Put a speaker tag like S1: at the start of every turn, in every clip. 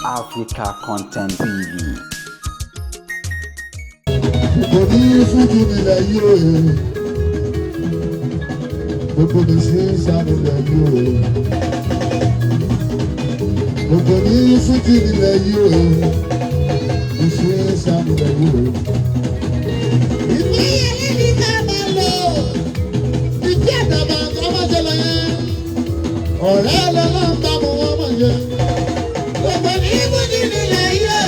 S1: Africa Content TV.
S2: Gbogbo ní fújì nílẹ̀ yìí o, gbogbo ní sísá nílẹ̀ yìí o, gbogbo ní fújì nílẹ̀ yìí o, ní sísá nílẹ̀ yìí o. Ìgbé yẹn ní ká máa lọ, ìdí àdàbà ká máa jẹ lọ yẹn, ọ̀rẹ́ lọ́lọ́ ń bá mu wọ́n mọ̀ yẹn. Gbogbo ní fújì nílẹ̀ yìí o.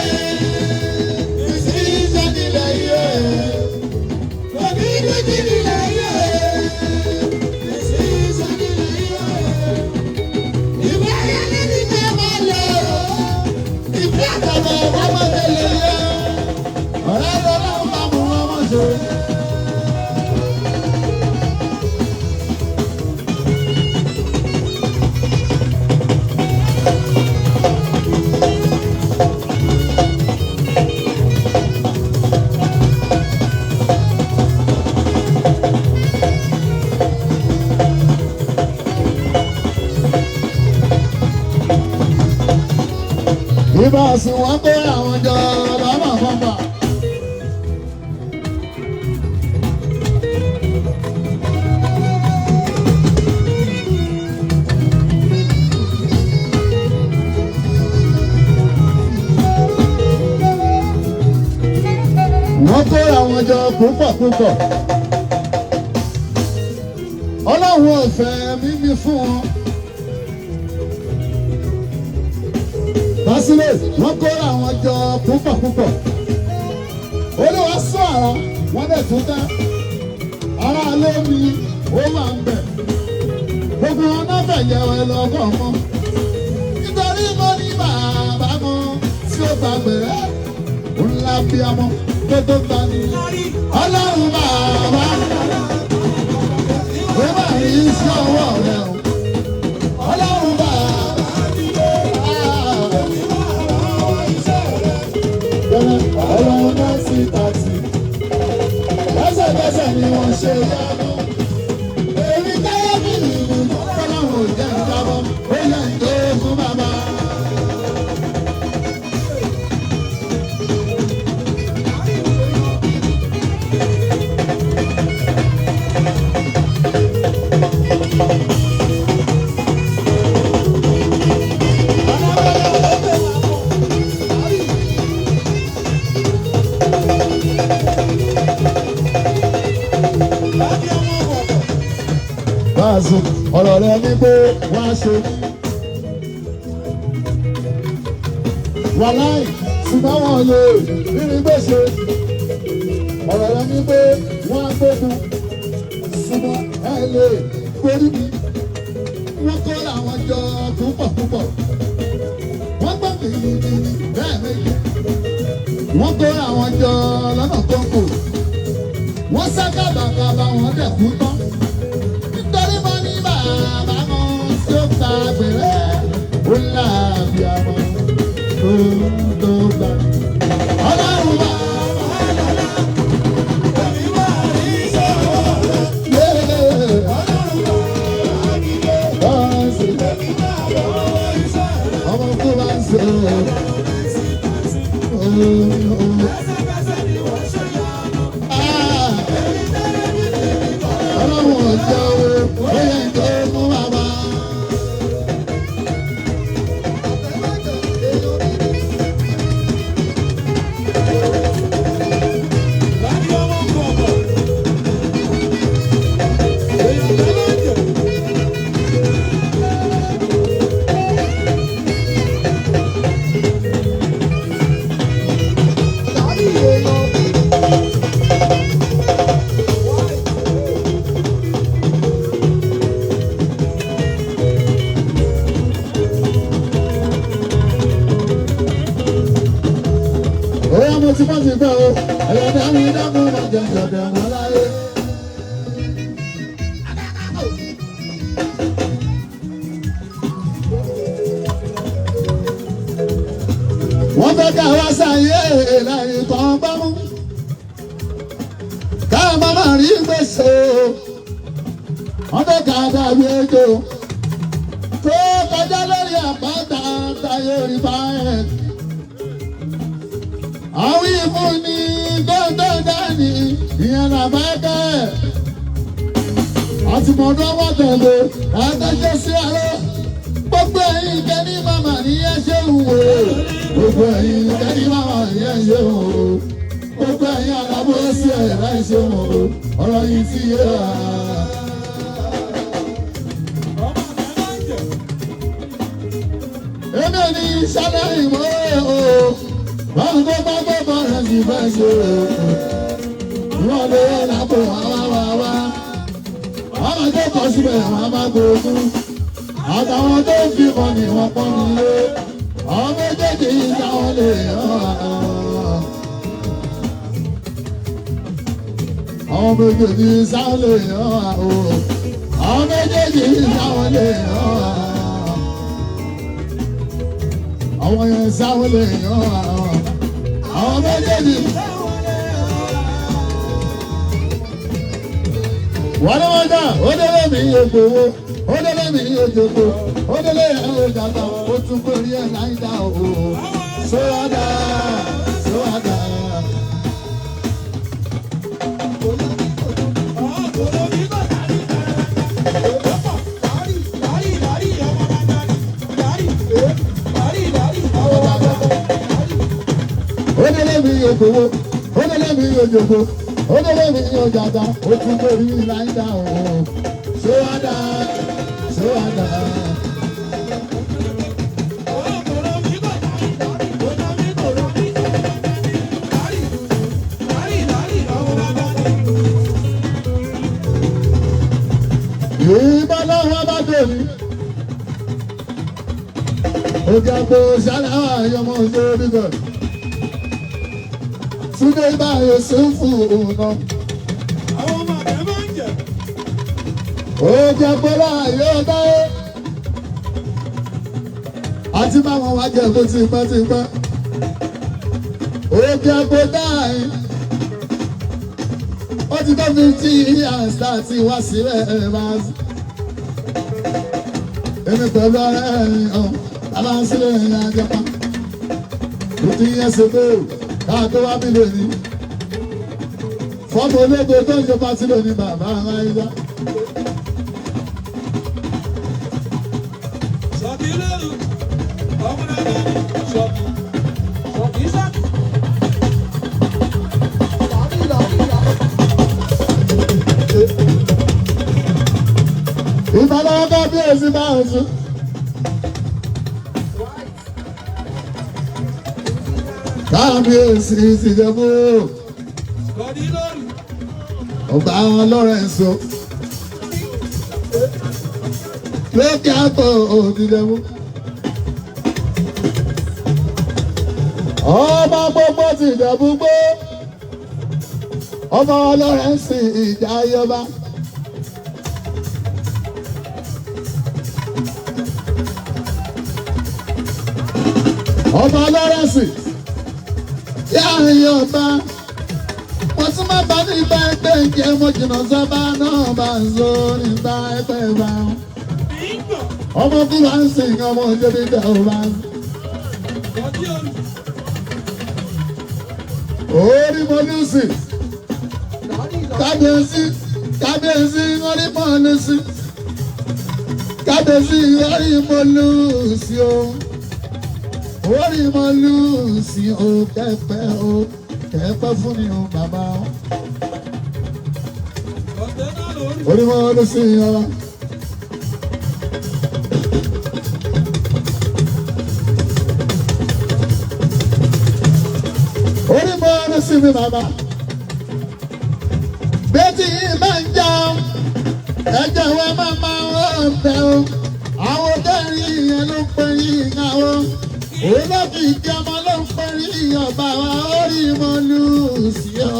S2: Ìbá sì wọ́n pé àwọn jọ lọ́nà fọ́nbà. Wọ́n pé àwọn jọ púpọ̀ púpọ̀. Ọlọ́run ò fẹ́ mímí fún wọn. Básílẹ̀ wọ́n kó àwọn jọ púpọ̀ púpọ̀. Olúwa sọ àrà wọ́n dẹ̀ tún dá. Ará alẹ́ mi ó máa ń bẹ̀. Gbogbo wọn náà fẹ̀yẹ̀ ẹ lọ́gọ́ mọ́. Nítorí mo ní bàbá mọ́ tí ó bá gbẹ̀rẹ́. Ńlá bí amọ́ tó tó gbà ní. Ọlọ́run bàbá ó máa rí sí ọwọ́ rẹ̀ o. Ọlọ́run bàbá. Ọlọ́run náà sí tàtì, lẹ́sẹ̀kẹsẹ̀ ni wọ́n ṣe yánú. Èmi táyé mi nìyí, Ọlọ́run ò jẹ́ ìjábọ̀, ó yẹ ìjọ fún bàbá. Báàsì ọ̀rọ̀ rẹ ní pé wọ́n á ṣe. Wàláì ṣùgbọ́n wọn lè rírí gbèsè. Ọ̀rọ̀ rẹ ní pé wọ́n á gbógun. Ṣùgbọ́n ẹ lè gbórí mi. Wọ́n kó àwọn jọ púpọ̀ púpọ̀. Wọ́n gbọ́ kìnnìkìnnì bẹ́ẹ̀ méjì. Wọ́n kó àwọn jọ lọ́nà tó kù. Wọ́n sá kábàkábà wọn dẹ̀ kú tán. Nítorí mo ní bàbá kan tí ó gba gbèrè, ó láàbí àmọ́ tó gbà. Ọlọ́run bá èmi wà ní sọ́wọ́ rẹ̀. Ọlọ́run bá ṣe èmi wà lọ́wọ́ iṣẹ́ rẹ̀. Ọmọ tó bá ń ṣe lẹ́sẹ̀kẹsẹ̀ ni wọ́n ṣe yánu. Ọlọ́run ò jẹ́ owó, ó yẹ ìjọ fún bàbá. Mo ti bá ti gbọ́ o, ẹ̀yọ́ dání dákun máa jẹ ìjọ̀dẹ̀ wọn láyé. Wọ́n fẹ́ ká wá sáyé láyé kan bá mú. Ká má má rí gbèsè o. Wọ́n fẹ́ ká dàbí ejò tó kọjá lórí àpáta táyé rí báyẹn. Àwọn ìfún ni gbọ́dọ̀ dání ìyẹn làbákẹ́. Àti mọ̀dọ́ wọ́n tẹ̀lé àtẹ̀jẹ́ sí àárọ̀. Gbogbo ẹ̀yin kẹ́ni màmá ní ẹ ṣe ń wò. Gbogbo ẹ̀yin kẹ́ni màmá ní ẹ ṣe ń wò. Gbogbo ẹ̀yin alábọ̀ sí ẹ̀ láì ṣe ń wò. Ọ̀rọ̀ yìí ti yé wa. Èmi ò ní ṣáláì mọ́ o. Báwo tó bá gbọ́dọ̀ rẹ̀ sì fẹ́ ṣe o. Wọ́n lé lápò wá. Àwọn tó kọ síbẹ̀ wọ́n á máa gbogbo. Àtàwọn tó ń fi wọn ni wọ́n pọ́n nílé. Àwọn méjèèjì yìí táwọn lè hàn. Àwọn méjèèjì yìí táwọn lè hàn o. Àwọn méjèèjì yìí táwọn lè hàn. Àwọn yẹn táwọn lè hàn. Àwọn méjèèjì. Wọ́n ní wọ́n dá, ó délé mi yóò gbowó, ó délé mi yóò jòkó, ó délé ẹ̀ ó dàgbà, ó tún pé orí ẹ̀ láì dá o. Sọ́wọ́dà, sọ́wọ́dà. Ó délé mi yóò gbowó, ó délé mi yóò jòkó. Ó délé mi yóò jàdá, ó tún pé orí láì dá o. Sọ́wọ́dà, sọ́wọ́dà. Ìbálòwò bá tèmi. Òkè àpò ṣáláwá yọmọ sórí bẹ̀. Túndé báyìí sí fún òun náà.
S3: Àwọn ọmọ àgbẹ̀ máa ń jẹ.
S2: Òkè àpò láàyè ọ̀dáyé. Àti báwọn wá jẹ kó ti pẹ́. Òkè àpò dáì. Ó ti tó 50 years láti wá sílẹ̀ máa. Èmi pẹ̀lú ọ̀rẹ́ mi ọ̀ bàbá ń sílẹ̀ ìrìn àjọ pa. 50 years ago, káà tó wá bí lónìí. Fọ́ọ̀mù ológo tó ń jọba sí lónìí bàbá Aráyá.
S3: Ṣọ̀kì lóru, ọmọ náà ní ṣọ̀kì. Ṣọ̀kì ṣọ̀kì.
S2: Ìbálòwò bá bí èsì bá ń sùn. Kábíyèsí ti jẹ mú.
S3: Ṣọ̀kì lóru.
S2: Ọba Lọ́rẹ́nsọ. Lókè àpò òdìdẹ mú. Ọba gbogbo ti jẹ gbogbo. Ọba Lọ́rẹ́nsì ìjà ayọba. Ọba Lọ́rẹ́nsì yáàyè ọba. Wọ́n tún máa bá nígbà ẹgbẹ́ ìjẹ́ mo jìnnà sọ́ba náà bá ń zo nígbà ẹgbẹ́ ìbá.
S3: Ìgbọ̀.
S2: Ọmọ bí wàá ń sìn ọmọ ìjọba ìjà ọba.
S3: Ṣọ̀kì lóru.
S2: Orí mo ní sí. Kábíyèsí orí mo ní sí. Kábíyèsí orí mo lù sí o. Orí mo lù sí o kẹ́pẹ́ fún mi o bàbá.
S3: Ọ̀tẹ̀ náà lóru.
S2: Orí mo lù sí o. Orí mo lù sí mi bàbá. Bẹ́ẹ̀ni máa ń jẹun, ẹ̀jẹ̀ wa máa ń bẹ̀ o. Àwọn dẹ́rìn ìyẹn ló ń pè yín àwọn. Òun ló fi ìjọba ló ń pè yín ọba wa. Orí mo lù sí o.